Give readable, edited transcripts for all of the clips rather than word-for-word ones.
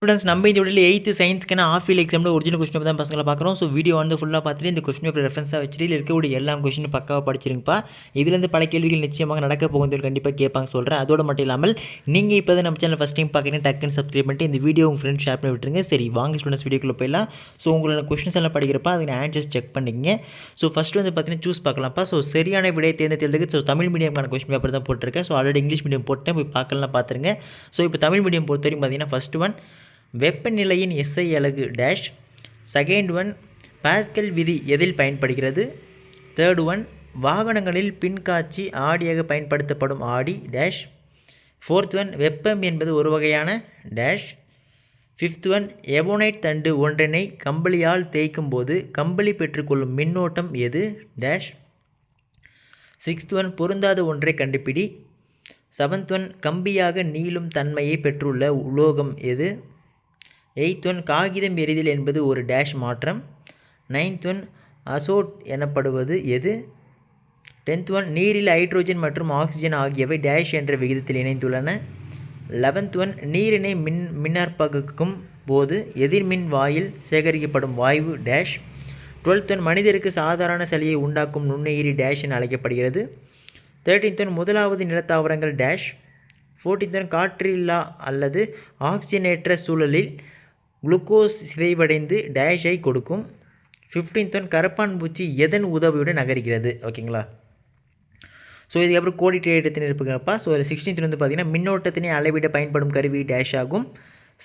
Students நம்ம இந்த வீடியோவில் 8th சயின்ஸ்க்கான ஆஃப் இயர்லி எக்ஸாமில் ஒரிஜினல் கொஸ்டின் பேப்பர் தான் பசங்களை பார்க்குறோம். ஸோ வீடியோ வந்து ஃபுல்லாக பார்த்துட்டு இந்த கொஸ்டின் பேப்பர் ரெஃபரன்ஸாக வச்சுட்டு இதில் இருக்கக்கூடிய எல்லா கொஸ்டின் பக்காவாக படிச்சிருங்கப்பா. இதுலேருந்து பல கேள்விகள் நிச்சயமாக நடக்க போகுது கண்டிப்பாக கேட்பாங்க சொல்கிறேன். அதோடு மட்டும் இல்லாமல் நீங்கள் இப்போ தான் நம்ம சேனல் ஃபஸ்ட் டைம் பார்க்குறீங்க டக்குன்னு சப்ஸ்கிரைப் பண்ணிட்டு இந்த வீடியோ உங்கள் ஃப்ரெண்ட்ஸ் ஷேர் பண்ணி விட்டுருங்க. சரி வாங்க ஸ்டூடெண்ட்ஸ் வீடியோக்குள்ளே போயிடலாம். ஸோ உங்களோட கொஸ்டின்ஸ் எல்லாம் படிக்கிறப்ப அதுக்கு ஆன்சர்ஸ் செக் பண்ணிக்கங்க. ஸோ ஃபஸ்ட்டு வந்து பார்த்தீங்கன்னா சூஸ் பார்க்கலாம்ப்பா. ஸோ சரியான விடையை தேர்ந்தெடுக்கிறதுக்கு ஸோ தமிழ் மீடியம்கான கொஸ்டின் பேப்பர் தான் போட்டிருக்கேன். ஸோ ஆல்ரெடி இங்கிலீஷ் மீடியம் போட்டேன், போய் பார்க்கலாம் பார்த்துருங்க. ஸோ இப்போ தமிழ் மீடியம் பொறுத்த வரைக்கும் பார்த்தீங்கன்னா ஃபஸ்ட் ஒன் வெப்பநிலையின் எஸ்ஐ அலகு டேஷ். செகண்ட் ஒன் பாஸ்கல் விதி எதில் பயன்படுகிறது. தேர்ட் ஒன் வாகனங்களில் பின்காட்சி ஆடியாக பயன்படுத்தப்படும் ஆடி டேஷ். ஃபோர்த் ஒன் வெப்பம் என்பது ஒரு வகையான டேஷ். ஃபிஃப்த் ஒன் எபோனைட் தண்டு ஒன்றினை கம்பளியால் தேய்க்கும் போது கம்பளி பெற்றுக்கொள்ளும் மின்னோட்டம் எது டேஷ். சிக்ஸ்த் ஒன் பொருந்தாத ஒன்றை கண்டுபிடி. செவன்த் ஒன் கம்பியாக நீளும் தன்மையை பெற்றுள்ள உலோகம் எது. எய்த் ஒன் காகிதம் எரிதல் என்பது ஒரு டேஷ் மாற்றம். நைன்த் ஒன் அசோட் எனப்படுவது எது. டென்த் ஒன் நீரில் ஹைட்ரோஜன் மற்றும் ஆக்சிஜன் ஆகியவை டேஷ் என்ற விகிதத்தில் இணைந்துள்ளன. 11th ஒன் நீரினை மின்னற்பகுக்கும் போது எதிர்மின் வாயில் சேகரிக்கப்படும் வாயு டேஷ். 12th ஒன் மனிதருக்கு சாதாரண சளியை உண்டாக்கும் நுண்ணுயிரி டேஷ் என அழைக்கப்படுகிறது. 13th ஒன் முதலாவது நிலத்தாவரங்கள் டேஷ். 14th ஒன் காற்றில்லா அல்லது ஆக்சிஜனேற்ற சூழலில் குளுக்கோஸ் சிதைவடைந்து டேஷை கொடுக்கும். 15th ஒன் கரப்பான் பூச்சி எதன் உதவியுடன் நகர்கிறது. ஓகேங்களா. ஸோ இதுக்கப்புறம் கோடிட்டு எடுத்து இருப்புங்கப்பா. ஸோ 16th வந்து பார்த்திங்கன்னா மின்னோட்டத்தினை அளவிட பயன்படும் கருவி டேஷ் ஆகும்.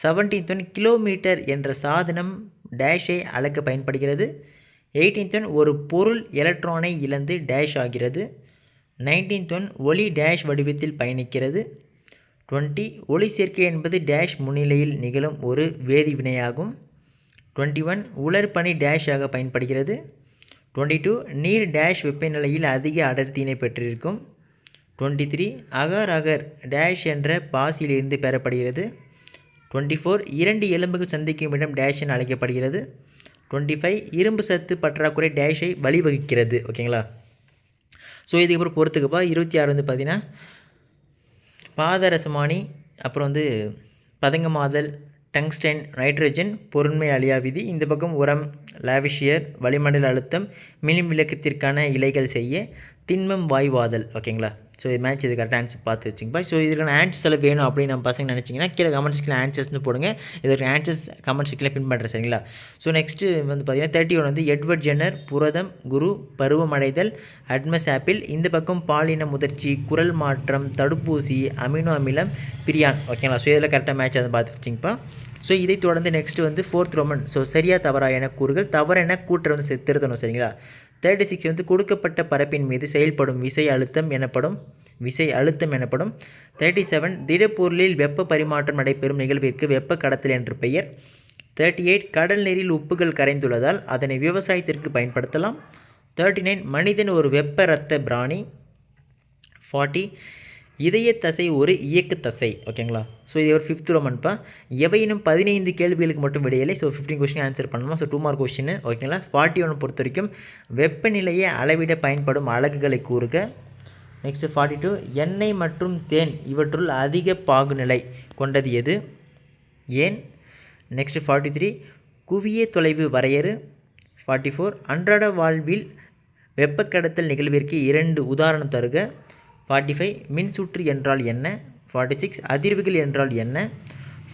17th ஒன் கிலோமீட்டர் என்ற சாதனம் டேஷை அளக்க பயன்படுகிறது. 18th ஒன் ஒரு பொருள் எலக்ட்ரானை இழந்து டேஷ் ஆகிறது. 19th ஒன் ஒளி டேஷ் வடிவத்தில் பயணிக்கிறது. 20 ஒளி சேர்க்கை என்பது டேஷ் முன்னிலையில் நிகழும் ஒரு வேதி வினையாகும். 21 உலர்பனி டேஷ் ஆக பயன்படுகிறது. 22 நீர் டேஷ் வெப்பநிலையில் அதிக அடர்த்தியினை பெற்றிருக்கும். 23 அகர் அகர் டேஷ் என்ற பாசியிலிருந்து பெறப்படுகிறது. 24 இரண்டு எலும்புகள் சந்திக்கும் இடம் டேஷ் என அழைக்கப்படுகிறது. 25 இரும்பு சத்து பற்றாக்குறை டேஷை வழிவகுக்கிறது. ஓகேங்களா. ஸோ இதுக்கப்புறம் பொறுத்துக்குப்பா. 26 வந்து பார்த்திங்கன்னா பாதரசமானி, அப்புறம் வந்து பதங்கமாதல், டங்ஸ்டன், நைட்ரஜன், பொருண்மை அழியா விதி. இந்த பக்கம் உரம், லாவிஷியர், வளிமண்டல அழுத்தம், மின் விளக்கத்திற்கான இலைகள் செய்ய, திண்மம் வாய்வாதல். ஓகேங்களா. ஸோ இது மேட்ச் இது கரெக்டாக ஆன்சர் பார்த்து வச்சுங்கப்பா. ஸோ இதுக்கான ஆன்சர்ஸ் எல்லாம் வேணும் அப்படின்னு நம்ம பசங்க நினச்சிங்கன்னா கீழே கமெண்ட் செக்ஷனில் ஆன்சர்ஸ்னு போடுங்க. இதற்கு ஆன்சர்ஸ் கமெண்ட் செக்ஷனில் பின் பண்ணுறேன் சரிங்களா. ஸோ நெக்ஸ்ட்டு வந்து பார்த்திங்கன்னா 31 வந்து எட்வர்ட் ஜென்னர், புரதம், குரு, பருவமடைதல், அட்மஸ் ஆப்பிள். இந்த பக்கம் பாலின முதிர்ச்சி, குரல் மாற்றம், தடுப்பூசி, அமினோ அமிலம், பிரியான். ஓகேங்களா. ஸோ இதில் கரெக்டாக மேட்ச் அதை பார்த்து வச்சிங்கப்பா. ஸோ இதை தொடர்ந்து நெக்ஸ்ட்டு வந்து 4th ரோமன். ஸோ சரியாக தவறா என கூறுகள், தவறென கூற்றை வந்து திருத்தணும் சரிங்களா. 36 வந்து கொடுக்கப்பட்ட பரப்பின் மீது செயல்படும் விசை அழுத்தம் எனப்படும். 37 திடப்பொருளில் வெப்ப பரிமாற்றம் நடைபெறும் நிகழ்விற்கு வெப்ப கடத்தல் என்று பெயர். 38 கடல் நீரில் உப்புகள் கரைந்துள்ளதால் அதனை விவசாயத்திற்கு பயன்படுத்தலாம். 39 மனிதன் ஒரு வெப்ப இரத்த பிராணி. 40 இதய தசை ஒரு இயக்கு தசை. ஓகேங்களா. ஸோ இது ஒரு 5th ரோமன்ப்பா. எவையினும் 15 கேள்விகளுக்கு மட்டும் விடையில்லை. ஸோ 15 கொஸ்டின் ஆன்சர் பண்ணணும். So 2 mark question. ஓகேங்களா. 41 பொறுத்த வரைக்கும் வெப்பநிலையை அளவிட பயன்படும் அலகுகளை கூறுக. நெக்ஸ்ட்டு 42 எண்ணெய் மற்றும் தேன் இவற்றுள் அதிக பாகுநிலை கொண்டது எது, ஏன். நெக்ஸ்ட்டு 43 குவிய தொலைவு வரையறு. 44 அன்றாட வாழ்வில் வெப்பக்கடத்தல் நிகழ்விற்கு 2 உதாரணம் தருக. 45 மின்சுற்று என்றால் என்ன. 46 அதிர்வுகள் என்றால் என்ன.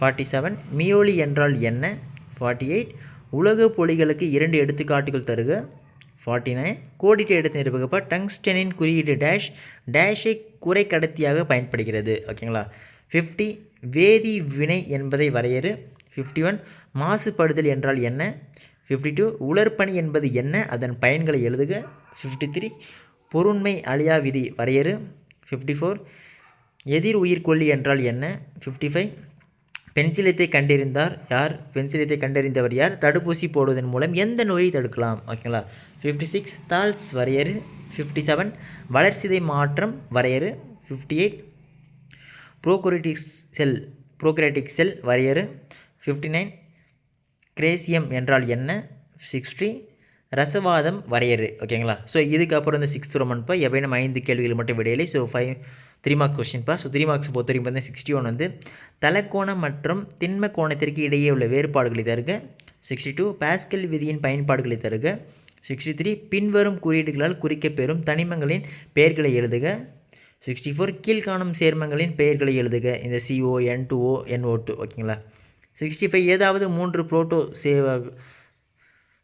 47 மியோலி என்றால் என்ன. 48 உலக பொலிகளுக்கு 2 எடுத்துக்காட்டுகள் தருக. 49 கோடிட்டு எடுத்து நிரூபிக்கப்ப டங்ஸ்டனின் குறியீடு டேஷ் டேஷை குறை கடத்தியாக பயன்படுகிறது. ஓகேங்களா. 50 வேதி வினை என்பதை வரையறு. 51 மாசுபடுதல் என்றால் என்ன. 52 உலர்பனி என்பது என்ன, அதன் பயன்களை எழுதுக. 53 பொருண்மை அழியா விதி வரையறு. 54 எதிர் உயிர்கொல்லி என்றால் என்ன. 55 பென்சிலத்தை கண்டறிந்தார் யார், பென்சிலத்தை கண்டறிந்தவர் யார், தடுப்பூசி போடுவதன் மூலம் எந்த நோயை தடுக்கலாம். ஓகேங்களா. 56 தால்ஸ் வரையறு. 57 வளர்சிதை மாற்றம் வரையறு. 58 ப்ரோக்ராட்டிக் செல் வரையறு. 59 கிரேசியம் என்றால் என்ன. 60 ரசவாதம் வரையறு. ஓகேங்களா. ஸோ இதுக்கப்புறம் இந்த 6th ரோமன் எவையும் 5 கேள்விகள் மட்டும் விடையில்லை. ஸோ 3 மார்க் கொஸ்டின்ப்பா. ஸோ 3 மார்க்ஸ் பொறுத்த வரைக்கும் பார்த்தீங்கன்னா 61 வந்து தலக்கோணம் மற்றும் திண்ம கோணத்திற்கு இடையே உள்ள வேறுபாடுகளை தருக. 62 பாஸ்கல் விதியின் பயன்பாடுகளை தருக. 63 பின்வரும் குறியீடுகளால் குறிக்கப்பெறும் தனிமங்களின் பெயர்களை எழுதுக. 64 கீழ்காணும் சேர்மங்களின் பெயர்களை எழுதுக. இந்த CO, N2O, NO2 ஓகேங்களா. 65 ஏதாவது 3 புரோட்டோ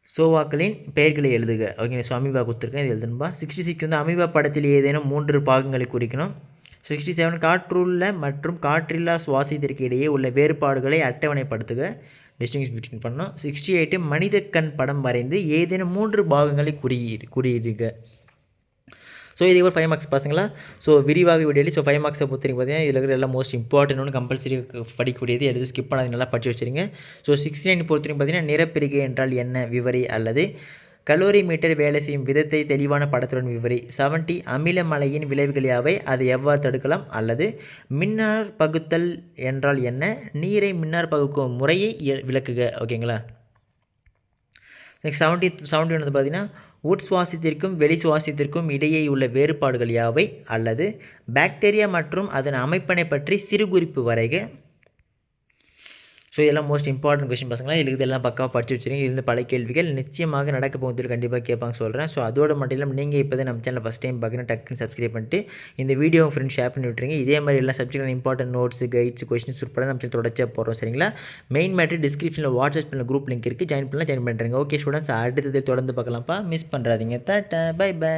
சோவாக்களின் பெயர்களை எழுதுக. ஓகேங்க. ஸோ அமீபா கொடுத்துருக்கேன், இது எழுதணும்பா. 66 வந்து அமீபா படத்தில் ஏதேனும் 3 பாகங்களை குறிக்கணும். 67 காற்றுள்ள மற்றும் காற்றில்லா சுவாசத்திற்கு இடையே உள்ள வேறுபாடுகளை அட்டவணைப்படுத்துக. டிஸ்டிங்ஸ் பிட்வீன் பண்ணோம். 68 மனித கண் படம் வரைந்து ஏதேனும் 3 பாகங்களை குறியிடுக. ஸோ இது ஒரு 5 மார்க்ஸ் பசங்களா. ஸோ விரிவாக வீடியோலி. ஸோ 5 மார்க்ஸை பொறுத்த வரைக்கும் பார்த்தீங்கன்னா இதில் இருக்கிற எல்லாம் மோஸ்ட் இம்பார்ட்டன்ட் கம்பல்சரி படிக்கக்கூடியது, எதுவும் ஸ்கிப் பண்ணாது, நல்லா படித்து வச்சுருங்க. ஸோ 69 பொறுத்த வரைக்கும் பார்த்தீங்கன்னா நிறப்பிரிகை என்றால் என்ன விவரி அல்லது கலோரிமீட்டர் வேலை செய்யும் விதத்தை தெளிவான படத்துடன் விவரி. 70 அமில மழையின் விளைவுகள் யாவை, அதை எவ்வாறு தடுக்கலாம் அல்லது மின்னார் பகுத்தல் என்றால் என்ன, நீரை மின்னார் பகுக்கும் முறையை விளக்குக. ஓகேங்களா. நெக்ஸ்ட் 71 வந்து பார்த்தீங்கன்னா உட் சுவாசத்திற்கும் வெளி சுவாசத்திற்கும் இடையே உள்ள வேறுபாடுகள் யாவை அல்லது பாக்டீரியா மற்றும் அதன் அமைப்பினை பற்றி சிறு குறிப்பு வரைக. ஸோ இதெல்லாம் மோஸ்ட் இம்பார்ட்டன்ட் கொஸ்டின் பசங்களா. இதுக்கு இதெல்லாம் பக்காவாக படித்து வச்சுருங்க. இது பல கேள்விகள் நிச்சயமாக நடக்க போகுது, கண்டிப்பாக கேட்பாங்க சொல்கிறேன். ஸோ அதோட மட்டும் இல்லாமல் நீங்கள் இப்போ தான் நம்ம சேனல் ஃபஸ்ட் டைம் பார்க்குறேன், டக்குன்னு சப்ஸ்கிரைப் பண்ணிட்டு இந்த வீடியோ ஃப்ரெண்ட்ஸ் ஷேர் பண்ணி விட்டுருங்க. இதே மாதிரி எல்லா சப்ஜெக்டான இம்பார்ட்டன்ட் நோட்ஸ், கைட்ஸ், கொஸ்டின்ஸ் உட்பட நம்ம சேனல் தொடர்ச்சியாக போடுறோம் சரிங்களா. மெயின் மேட்ரு டிஸ்கிரிப்ஷனில் வாட்ஸ்அப் பண்ண குரூப் லிங்க் இருக்குது, ஜாயின் பண்ணலாம், ஜாயின் பண்ணுறேங்க. ஓகே ஸ்டூடெண்ட்ஸ், அடுத்தது தொடர்ந்து பார்க்கலாம்ப்பா, மிஸ் பண்ணுறாதீங்க. Tata, bye by.